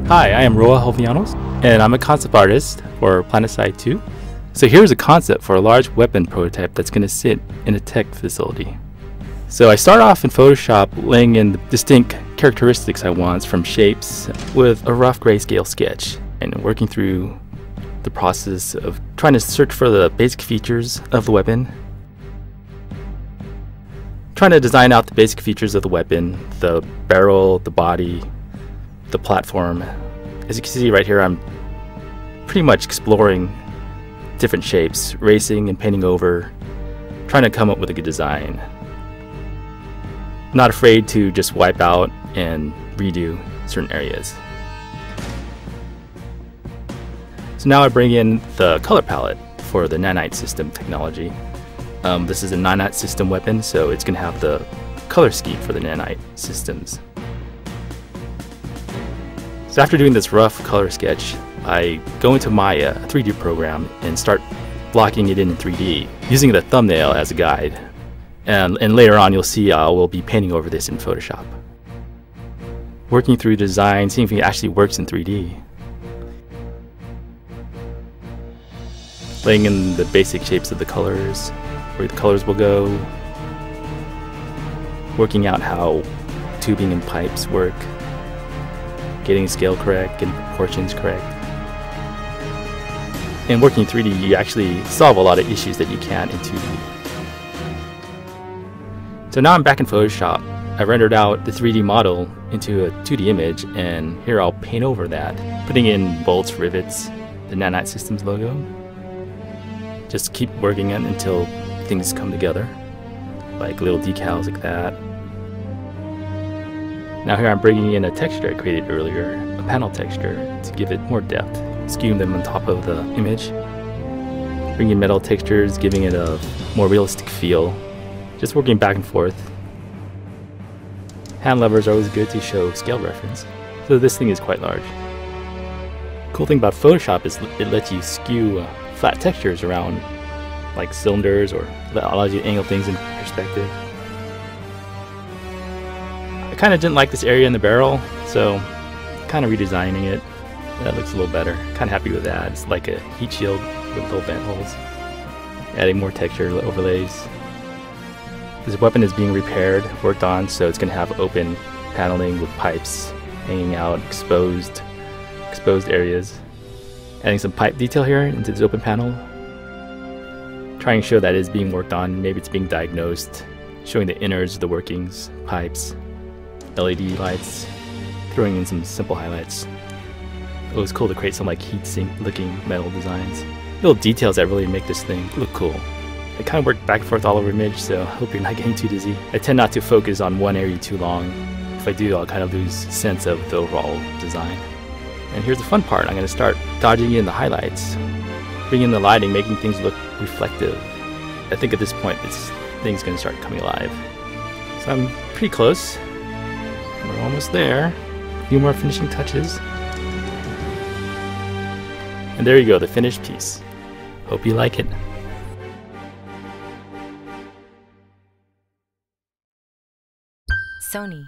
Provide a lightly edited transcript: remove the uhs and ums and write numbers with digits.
Hi, I am Roa Jovellanos, and I'm a concept artist for Planetside 2. So here's a concept for a large weapon prototype that's going to sit in a tech facility. So I start off in Photoshop laying in the distinct characteristics I want from shapes with a rough grayscale sketch, and working through the process of trying to search for the basic features of the weapon. Trying to design out the basic features of the weapon, the barrel, the body, the platform. As you can see right here, I'm pretty much exploring different shapes, racing and painting over, trying to come up with a good design. Not afraid to just wipe out and redo certain areas. So now I bring in the color palette for the nanite system technology. This is a nanite system weapon, so it's going to have the color scheme for the nanite systems. So after doing this rough color sketch, I go into my 3D program and start blocking it in 3D, using the thumbnail as a guide. And later on you'll see I will be painting over this in Photoshop. Working through the design, seeing if it actually works in 3D. Laying in the basic shapes of the colors, where the colors will go. Working out how tubing and pipes work. Getting scale correct, getting proportions correct. And working in 3D, you actually solve a lot of issues that you can't in 2D. So now I'm back in Photoshop. I rendered out the 3D model into a 2D image, and here I'll paint over that, putting in bolts, rivets, the Nanite Systems logo. Just keep working it until things come together, like little decals like that. Now here I'm bringing in a texture I created earlier, a panel texture, to give it more depth, skewing them on top of the image. Bringing metal textures, giving it a more realistic feel. Just working back and forth. Hand levers are always good to show scale reference, so this thing is quite large. Cool thing about Photoshop is it lets you skew flat textures around, like cylinders, or allows you to angle things in perspective. I kind of didn't like this area in the barrel, so kind of redesigning it. That looks a little better. Kind of happy with that. It's like a heat shield with little vent holes. Adding more texture overlays. This weapon is being repaired, worked on, so it's going to have open paneling with pipes hanging out, exposed areas. Adding some pipe detail here into this open panel. Trying to show that it is being worked on, maybe it's being diagnosed. Showing the innards, the workings, pipes, LED lights, throwing in some simple highlights. It was cool to create some like heat sink looking metal designs. Little details that really make this thing look cool. I kind of work back and forth all over image, so I hope you're not getting too dizzy. I tend not to focus on one area too long. If I do, I'll kind of lose sense of the overall design. And here's the fun part. I'm going to start dodging in the highlights, bringing in the lighting, making things look reflective. I think at this point, this thing's going to start coming alive. So I'm pretty close. We're almost there. A few more finishing touches. And there you go, the finished piece. Hope you like it. Sony.